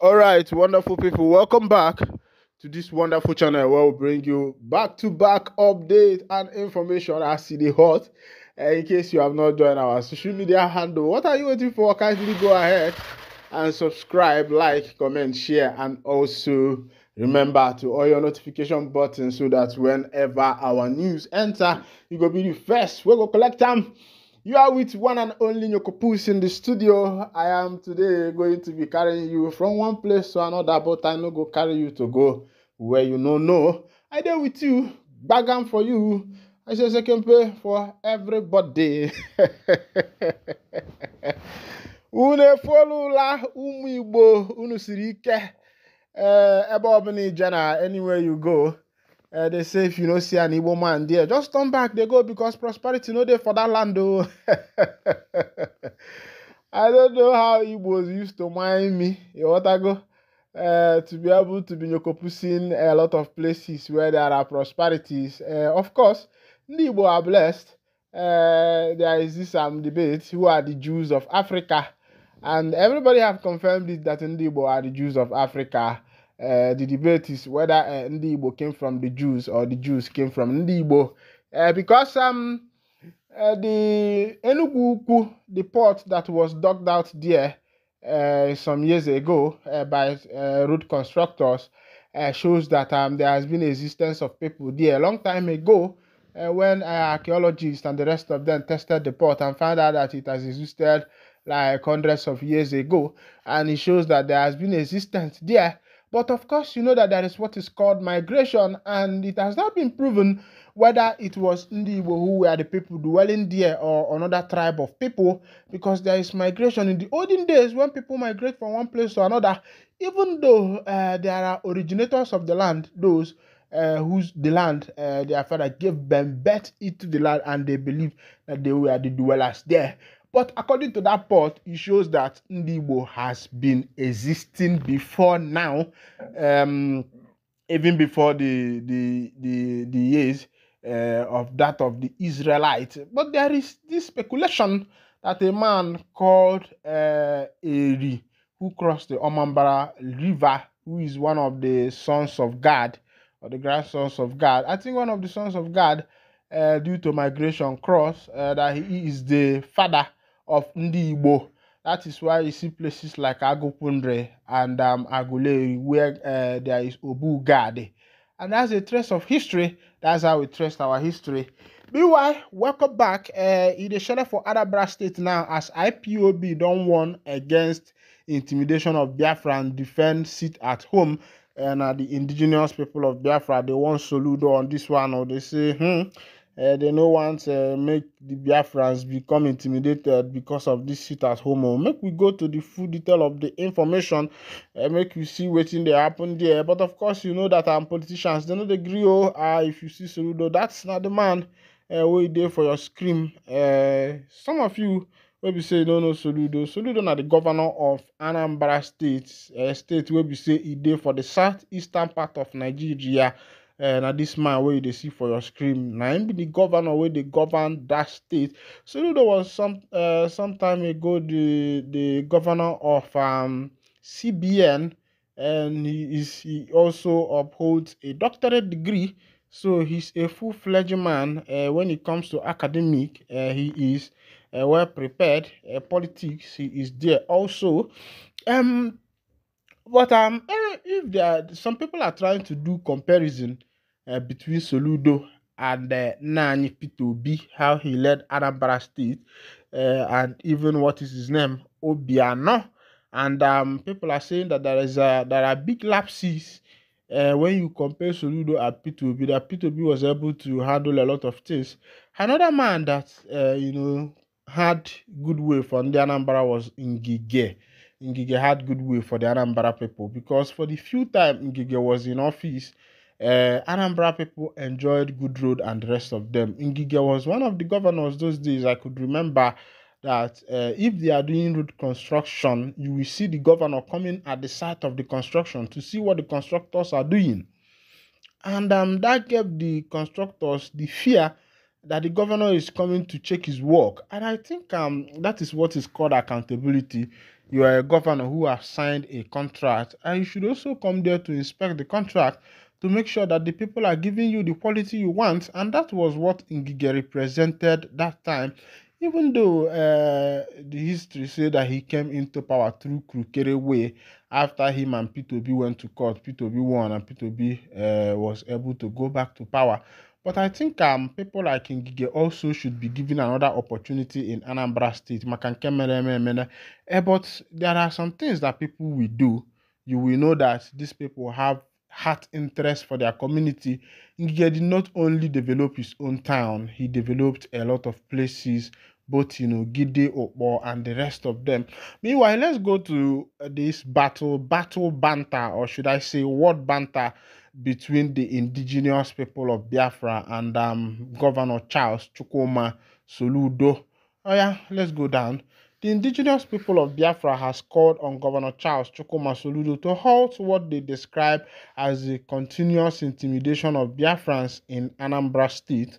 All right, wonderful people, welcome back to this wonderful channel where we bring you back-to-back update and information as it is hot. In case you have not joined our social media handle, what are you waiting for? Kindly go ahead and subscribe, like, comment, share, and also remember to all your notification buttons so that whenever our news enter, you go be the first. We go collect them. You are with one and only Nyokopus in the studio. I am today going to be carrying you from one place to another, but I no go carry you to go where you no know. I there with you, bagam for you. I say second pay for everybody. Unu follow la umu Igbo, unu siri ike. Ebe ọbụla ije na anywhere you go. They say if you don't see an Igbo man there, just turn back, they go, because prosperity no there for that land though. I don't know how Igbos used to mind me, what I go, to be able to be Nyokopusing a lot of places where there are prosperities. Of course, the Igbo are blessed. There is this debate, who are the Jews of Africa? And everybody have confirmed it that the Igbo are the Jews of Africa. The debate is whether Ndi Igbo came from the Jews or the Jews came from Ndi Igbo. Because the Enugu Ukwu, the port that was dug out there some years ago by road constructors, shows that there has been existence of people there a long time ago, when archaeologists and the rest of them tested the port and found out that it has existed like hundreds of years ago, and it shows that there has been existence there. But of course, you know that there is what is called migration, and it has not been proven whether it was Ndi Igbo who were the people dwelling there or another tribe of people, because there is migration. In the olden days, when people migrate from one place to another, even though there are originators of the land, those whose the land their father gave them birth into the land, and they believe that they were the dwellers there. But according to that part, it shows that Ndi Igbo has been existing before now, even before the years of that of the Israelites. But there is this speculation that a man called Eri, who crossed the Omambara River, who is one of the sons of God, or the grandsons of God, I think one of the sons of God, due to migration cross, that he is the father of Ndi Igbo. That is why you see places like Agopundre and Agule, where there is Obu Gade. And that's a trace of history. That's how we trace our history. Meanwhile, welcome back. In the shadow for Anambra State now, as IPOB don't warn against intimidation of Biafra and defend seat at home. And the indigenous people of Biafra, they want Soludo on this one, or they say, they no want to make the Biafrans become intimidated because of this sit at home. Make we go to the full detail of the information, make you see what they happen there. But of course, you know that politicians, they don't agree. If you see Soludo, that's not the man wait there for your scream. Some of you will be say no Soludo. Soludo na the governor of Anambra State, state where we say he there for the southeastern part of Nigeria. Now this man where you see for your screen, now him be the governor where they govern that state. So there was some time ago the governor of CBN, and he also upholds a doctorate degree. So he's a full-fledged man. When it comes to academic, he is well prepared. Politics, he is there also. But if there are, some people are trying to do comparison between Soludo and Nani P2B, how he led Anambra State, and even what is his name, Obiano. And people are saying that there are big lapses when you compare Soludo and P2B. That P2B was able to handle a lot of things. Another man that had good way for the Anambra was Ngige. Ngige had good way for the Anambra people, because for the few time Ngige was in office, Anambra people enjoyed good road and the rest of them. Ngige was one of the governors those days. I could remember that if they are doing road construction, you will see the governor coming at the site of the construction to see what the constructors are doing. And that gave the constructors the fear that the governor is coming to check his work. And I think that is what is called accountability. You are a governor who has signed a contract, and you should also come there to inspect the contract to make sure that the people are giving you the quality you want. And that was what Ngige represented that time. Even though the history say that he came into power through crooked way after him and P2B went to court, P2B won, and P2B was able to go back to power. But I think people like Ngige also should be given another opportunity in Anambra State. But there are some things that people will do. You will know that these people have heart interest for their community. Ngige did not only develop his own town, he developed a lot of places, both Gide, Okpo, and the rest of them. Meanwhile, let's go to this battle banter, or should I say word banter, between the indigenous people of Biafra and Governor Charles Chukwuma Soludo. Oh yeah, let's go down. The indigenous people of Biafra has called on Governor Charles Chukwuma Soludo to halt what they describe as the continuous intimidation of Biafrans in Anambra State.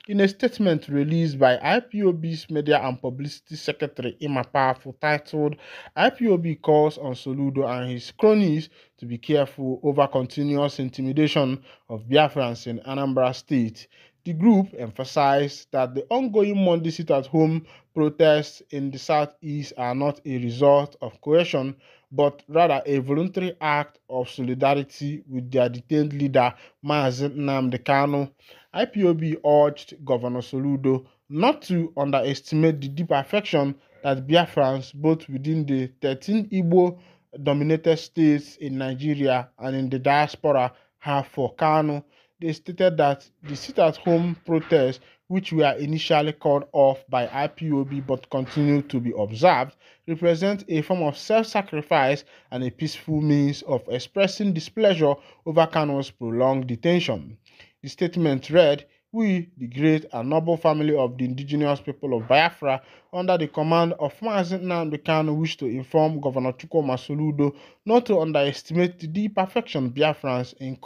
In a statement released by IPOB's Media and Publicity Secretary Ima Powerful titled, IPOB calls on Soludo and his cronies to be careful over continuous intimidation of Biafrans in Anambra State. The group emphasized that the ongoing Monday sit-at-home protests in the southeast are not a result of coercion, but rather a voluntary act of solidarity with their detained leader, Mazen Nnamdi Kanu. IPOB urged Governor Soludo not to underestimate the deep affection that Biafrans, both within the 13 Igbo-dominated states in Nigeria and in the diaspora, have for Kanu. They stated that the sit-at-home protests, which were initially called off by IPOB but continue to be observed, represent a form of self-sacrifice and a peaceful means of expressing displeasure over Kanu's prolonged detention. The statement read, "We, the great and noble family of the indigenous people of Biafra, under the command of Mazen Nnamdi Kanu, wish to inform Governor Chukwuma Soludo not to underestimate the deep affection Biafrans in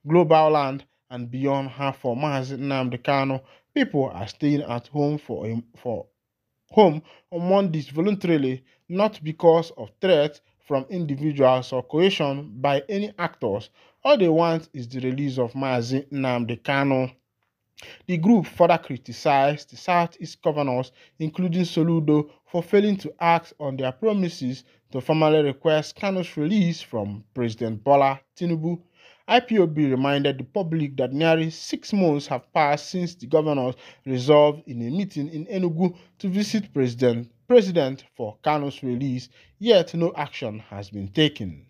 global land and beyond have for Mazen Nnamdi Kanu. People are staying at home for home on Mondays voluntarily, not because of threats from individuals or coercion by any actors. All they want is the release of Mazi Nnamdi Kanu." The group further criticized the Southeast governors, including Soludo, for failing to act on their promises to formally request Kanu's release from President Bola Tinubu. IPOB reminded the public that nearly 6 months have passed since the governors resolved in a meeting in Enugu to visit President for Kanu's release, yet no action has been taken.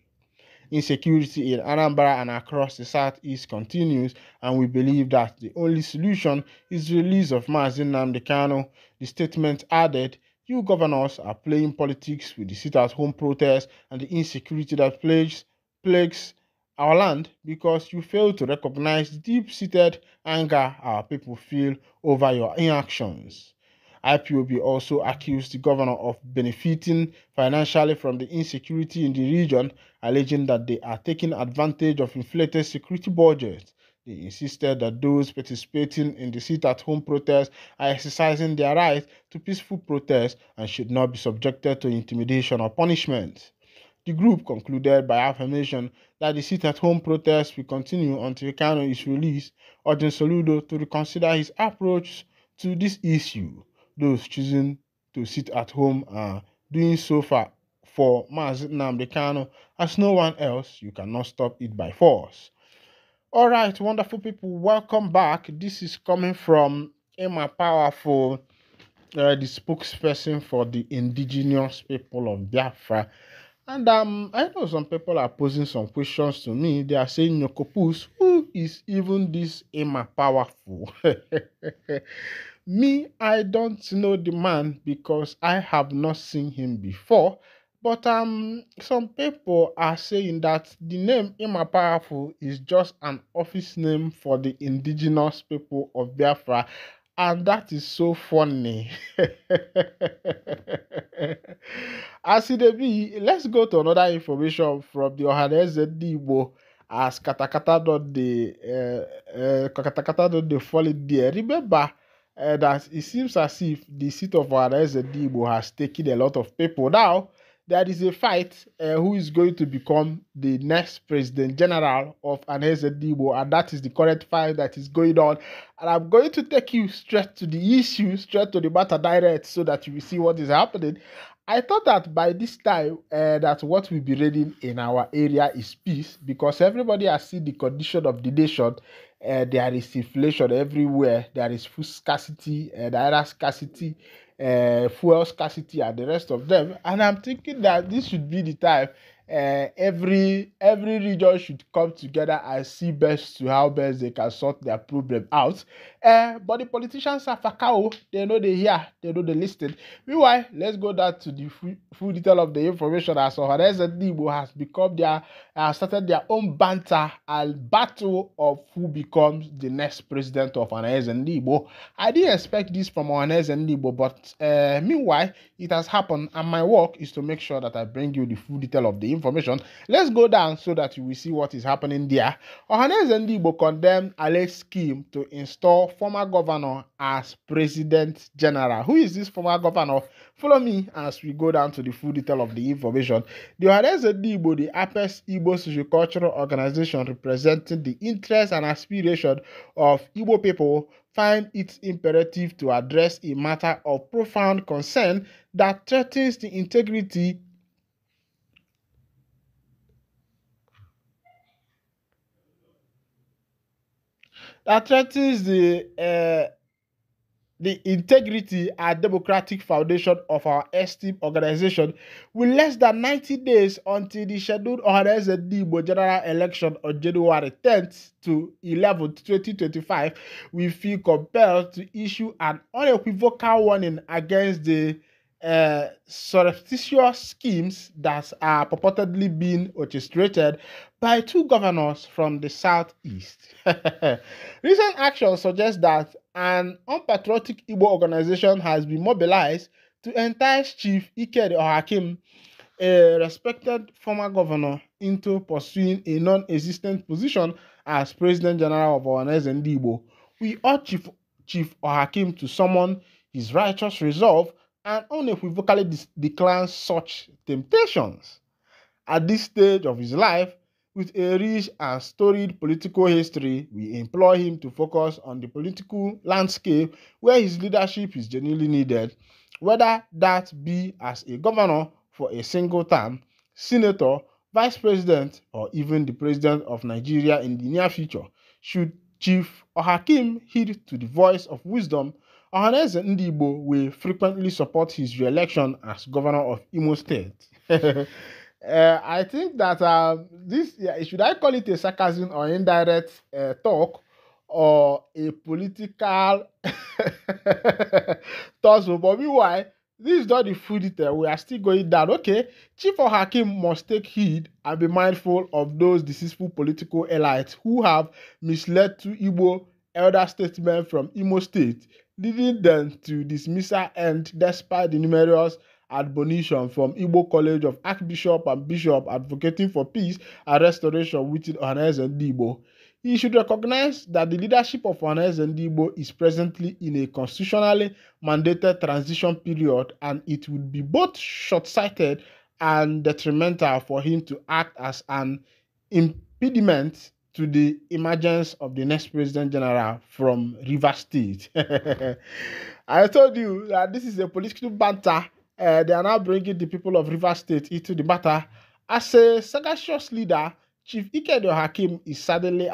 Insecurity in Anambra and across the southeast continues, and we believe that the only solution is the release of Mazi Nnamdi Kanu. The statement added, "You governors are playing politics with the sit-at-home protests and the insecurity that plagues our land because you fail to recognize the deep-seated anger our people feel over your inactions." IPOB also accused the governor of benefiting financially from the insecurity in the region, alleging that they are taking advantage of inflated security budgets. They insisted that those participating in the sit-at-home protest are exercising their right to peaceful protest and should not be subjected to intimidation or punishment. The group concluded by affirmation that the sit-at-home protest will continue until Kanu is released, urging Soludo to reconsider his approach to this issue. Those choosing to sit at home are doing so for Mazi Nnamdi Kanu, as no one else. You cannot stop it by force. All right, wonderful people, welcome back. This is coming from Emma Powerful, the spokesperson for the indigenous people of Biafra. And I know some people are posing some questions to me. They are saying, Nyokopus, who is even this Emma Powerful? Me, I don't know the man because I have not seen him before. But some people are saying that the name Emma Powerful is just an office name for the indigenous people of Biafra. And that is so funny. As it be, let's go to another information from the ohanezendigbo as katakata fall it there. Remember that it seems as if the seat of ohanezendigbo has taken a lot of people now. there is a fight who is going to become the next president general of ohanezendigbo, and that is the current fight that is going on. And I'm going to take you straight to the issue, straight to the matter direct, so that you will see what is happening. I thought that by this time that what we'll be reading in our area is peace, because everybody has seen the condition of the nation. There is inflation everywhere. There is food scarcity, data scarcity, fuel scarcity, and the rest of them. And I'm thinking that this should be the time every region should come together and see best to how best they can sort their problem out. But the politicians are fakao. They know they hear, they know they listen. Meanwhile, let's go down to the full detail of the information. As ohanezendigbo has become started their own banter and battle of who becomes the next president of ohanezendigbo. I didn't expect this from ohanezendigbo, but meanwhile, it has happened, and my work is to make sure that I bring you the full detail of the information. Let's go down so that you will see what is happening there. Ohanezendigbo condemned alleged scheme to install former governor as president general. Who is this former governor? Follow me as we go down to the full detail of the information. The ohanezendigbo, the apex Igbo sociocultural organization representing the interests and aspiration of Igbo people, find it imperative to address a matter of profound concern that threatens the integrity the integrity and democratic foundation of our esteemed organization. With less than 90 days until the scheduled ohanezendigbo general election on January 10th to 11th, 2025, we feel compelled to issue an unequivocal warning against the surreptitious schemes that are purportedly being orchestrated by two governors from the southeast. Recent actions suggest that an unpatriotic Igbo organization has been mobilized to entice Chief Ikedi Ohakim, a respected former governor, into pursuing a non-existent position as President General of ohanezendigbo. We urge Chief Ohakim to summon his righteous resolve and unequivocally decline such temptations. At this stage of his life, with a rich and storied political history, we implore him to focus on the political landscape where his leadership is genuinely needed, whether that be as a governor for a single term, senator, vice president, or even the president of Nigeria in the near future. Should Chief Ohakim heed to the voice of wisdom, ohanezendigbo will frequently support his re-election as governor of Imo State. I think that should I call it a sarcasm or indirect talk or a political tussle? But meanwhile, this is not the full detail. We are still going down. Okay, Chief Ohakim must take heed and be mindful of those deceitful political elites who have misled two Igbo elder statesmen from Imo State, leading them to dismissal and despite the numerous admonition from Igbo College of Archbishop and Bishop advocating for peace and restoration within ohanezendigbo. He should recognize that the leadership of ohanezendigbo is presently in a constitutionally mandated transition period, and it would be both short-sighted and detrimental for him to act as an impediment to the emergence of the next president general from Rivers State. I told you that this is a political banter. They are now bringing the people of Rivers State into the matter. As a sagacious leader, Chief Ikedi Ohakim is certainly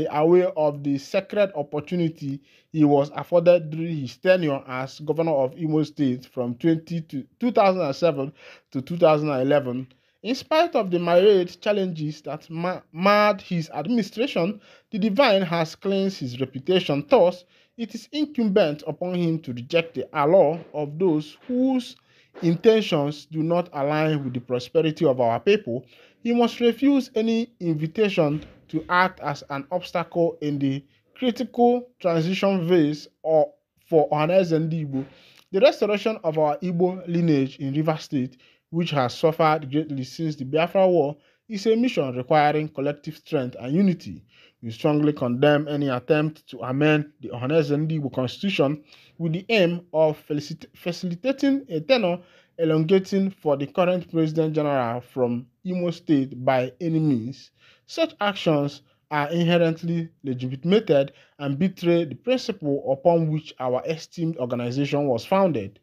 aware of the sacred opportunity he was afforded during his tenure as governor of Imo State from 2007 to 2011. In spite of the myriad challenges that marred his administration, the divine has cleansed his reputation. Thus, it is incumbent upon him to reject the allure of those whose intentions do not align with the prosperity of our people. He must refuse any invitation to act as an obstacle in the critical transition phase for ohanezendigbo. The restoration of our Igbo lineage in Rivers State, which has suffered greatly since the Biafra War, is a mission requiring collective strength and unity. We strongly condemn any attempt to amend the ohanezendigbo constitution with the aim of facilitating a tenure elongating for the current President General from Imo State by any means. Such actions are inherently legitimated and betray the principle upon which our esteemed organization was founded.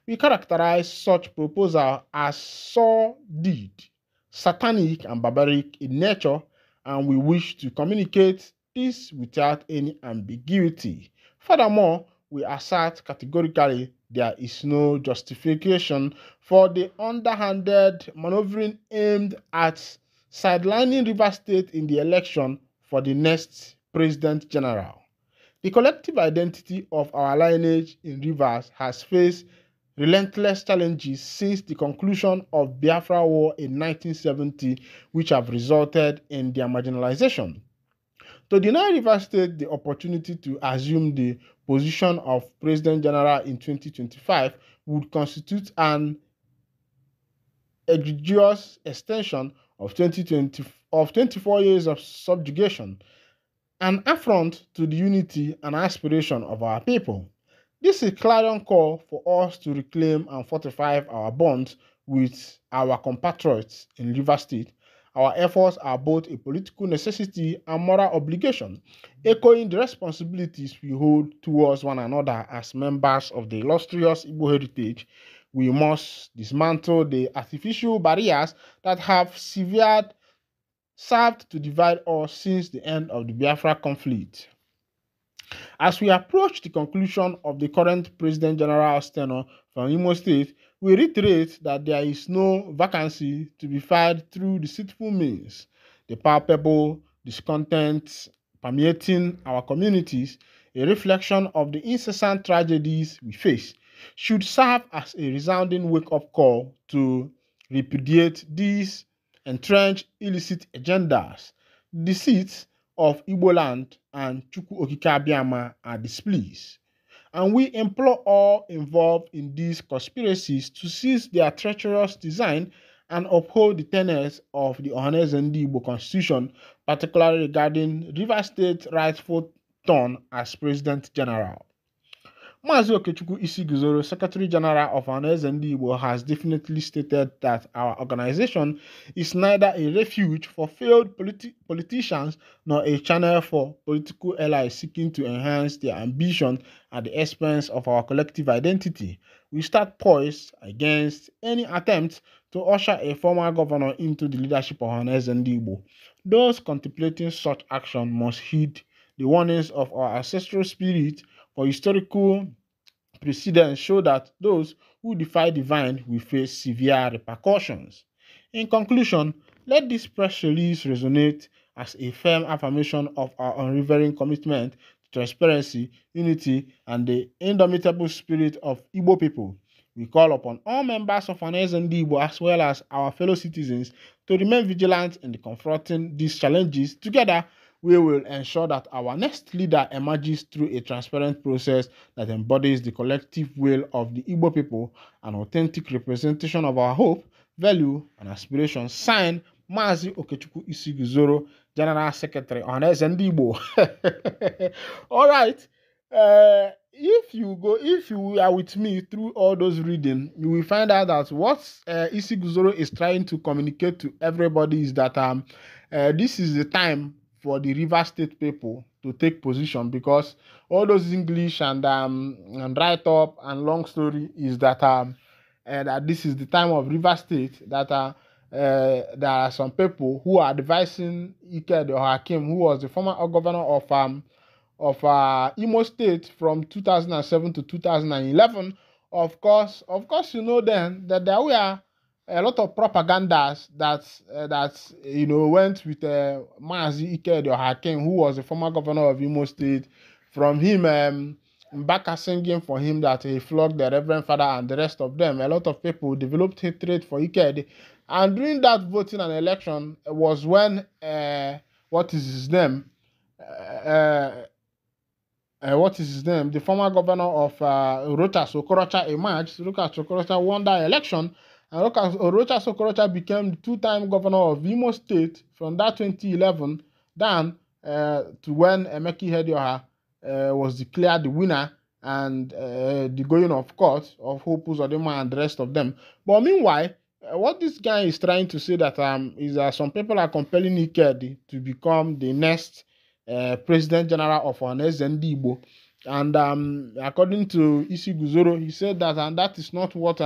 We characterize such proposal as sordid, satanic, and barbaric in nature, and we wish to communicate this without any ambiguity. Furthermore, we assert categorically there is no justification for the underhanded maneuvering aimed at sidelining Rivers State in the election for the next President General. The collective identity of our lineage in Rivers has faced relentless challenges since the conclusion of Biafra War in 1970, which have resulted in their marginalization. To deny Rivers State the opportunity to assume the position of President General in 2025 would constitute an egregious extension of 24 years of subjugation, an affront to the unity and aspiration of our people. This is a clarion call for us to reclaim and fortify our bonds with our compatriots in Rivers State. Our efforts are both a political necessity and moral obligation, echoing the responsibilities we hold towards one another as members of the illustrious Igbo heritage. We must dismantle the artificial barriers that have served to divide us since the end of the Biafra conflict. As we approach the conclusion of the current President General's tenure from Imo State, we reiterate that there is no vacancy to be filled through deceitful means. The palpable discontent permeating our communities, a reflection of the incessant tragedies we face, should serve as a resounding wake-up call to repudiate these entrenched illicit agendas. Deceits of Igbo land and Chukwu Okike Abiama are displeased, and we implore all involved in these conspiracies to cease their treacherous design and uphold the tenets of the ohanezendigbo Constitution, particularly regarding Rivers State's rightful turn as President General. Mazi Okechukwu Isiguzoro, Secretary General of Ohanezendigbo, has definitely stated that our organization is neither a refuge for failed politicians nor a channel for political allies seeking to enhance their ambition at the expense of our collective identity. We stand poised against any attempt to usher a former governor into the leadership of Ohanezendigbo. Those contemplating such action must heed the warnings of our ancestral spirit, for historical precedents show that those who defy divine will face severe repercussions. In conclusion, let this press release resonate as a firm affirmation of our unwavering commitment to transparency, unity, and the indomitable spirit of Igbo people. We call upon all members of Ohanezendigbo as well as our fellow citizens to remain vigilant in confronting these challenges. Together, we will ensure that our next leader emerges through a transparent process that embodies the collective will of the Igbo people, an authentic representation of our hope, value, and aspirations. Signed, Mazi Okechukwu Isiguzoro, General Secretary, Ohanezendigbo. All right. If you are with me through all those reading, you will find out that what Isiguzoro is trying to communicate to everybody is that this is the time for the Rivers State people to take position, because all those English and write-up and long story is that that this is the time of Rivers State, that there are some people who are advising Ike the Hakim, who was the former governor of Imo State from 2007 to 2011. Of course, you know then that there were a lot of propagandas that went with Mazi Ike the Hakim, who was the former governor of Imo State. From him, Mbaka singing for him that he flogged the Reverend Father and the rest of them. A lot of people developed hatred for Ike. And during that voting and election was when what is his name? The former governor of Rochas Okorocha emerged. Rochas Okorocha won that election, and Rochas Okorocha became the two-time governor of Imo State from that 2011 down to when Emeki Hedioha was declared the winner and the going of court of Hope Uzodinma and the rest of them. But meanwhile, what this guy is trying to say that is that some people are compelling Ikedi to become the next President General of ohanezendigbo. And according to Isi Guzoro, he said that, and that is not what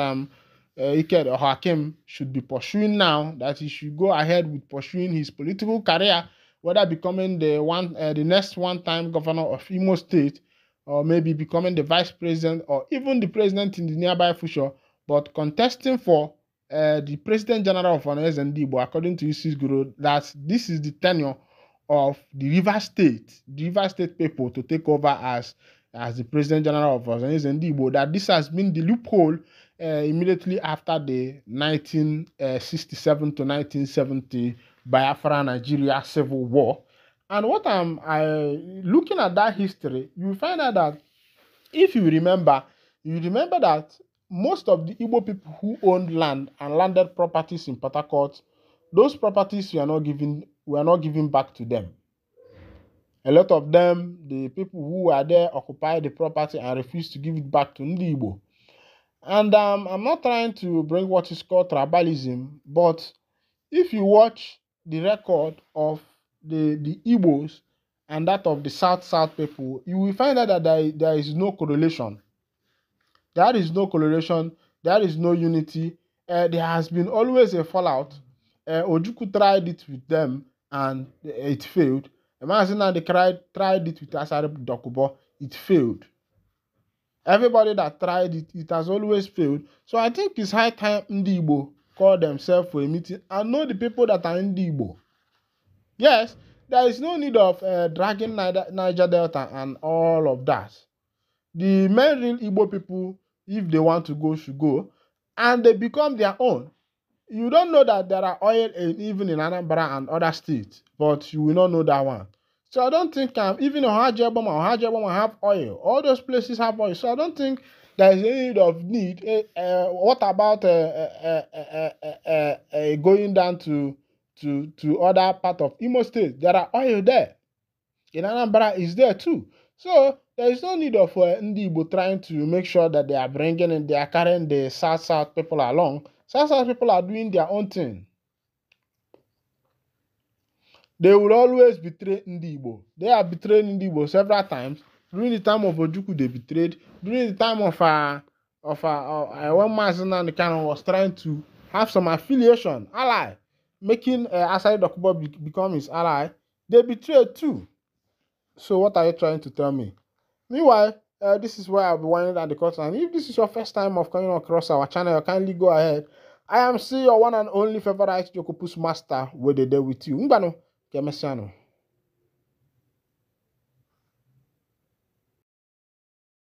Ikedi or Hakim should be pursuing now, that he should go ahead with pursuing his political career, whether becoming the next one-time governor of Imo State, or maybe becoming the vice president, or even the president in the nearby future, but contesting for the president general of ohanezendigbo, according to Isi Guzoro, that this is the tenure of the River State people to take over as the president general of ohanezendigbo, that this has been the loophole immediately after the 1967 to 1970 Biafra Nigeria civil war. And what I'm looking at that history, you find out that if you remember that most of the Igbo people who owned land and landed properties in Port Harcourt, those properties were not given back to them. A lot of them, the people who were there, occupied the property and refused to give it back to Ndi Igbo. And I'm not trying to bring what is called tribalism, but if you watch the record of the Igbos and that of the South people, you will find out that there is no correlation. There is no correlation. There is no unity. There has been always a fallout. Ojukwu tried it with them and it failed. They tried it with Asari Dokubo. It failed. Everybody that tried it, it has always failed. So I think it's high time Ndi Igbo call themselves for a meeting and know the people that are in Ndi Igbo. Yes, there is no need of dragging Niger Delta and all of that. The main real Igbo people, if they want to go, should go, and they become their own. You don't know that there are oil even in Anambra and other states, but you will not know that one. So I don't think even Ohajeboma have oil. All those places have oil. So I don't think there is any need. What about going down to other part of Imo State? There are oil there. In Anambra is there too. So there is no need of Ndi Igbo trying to make sure that they are carrying the South people along. South people are doing their own thing. They will always betray Ndi Igbo. They have betrayed Ndi Igbo several times. During the time of Ojukwu, they betrayed. During the time of when Mazina and the Canon was trying to have some affiliation, ally, making Asari Dokubo become his ally, they betrayed too. So what are you trying to tell me? Meanwhile, this is where I'll be winding down the curtain. And if this is your first time of coming across our channel, kindly go ahead. I am still your one and only favorite Jokopus master with the day with you. Mbano, Kemesiano.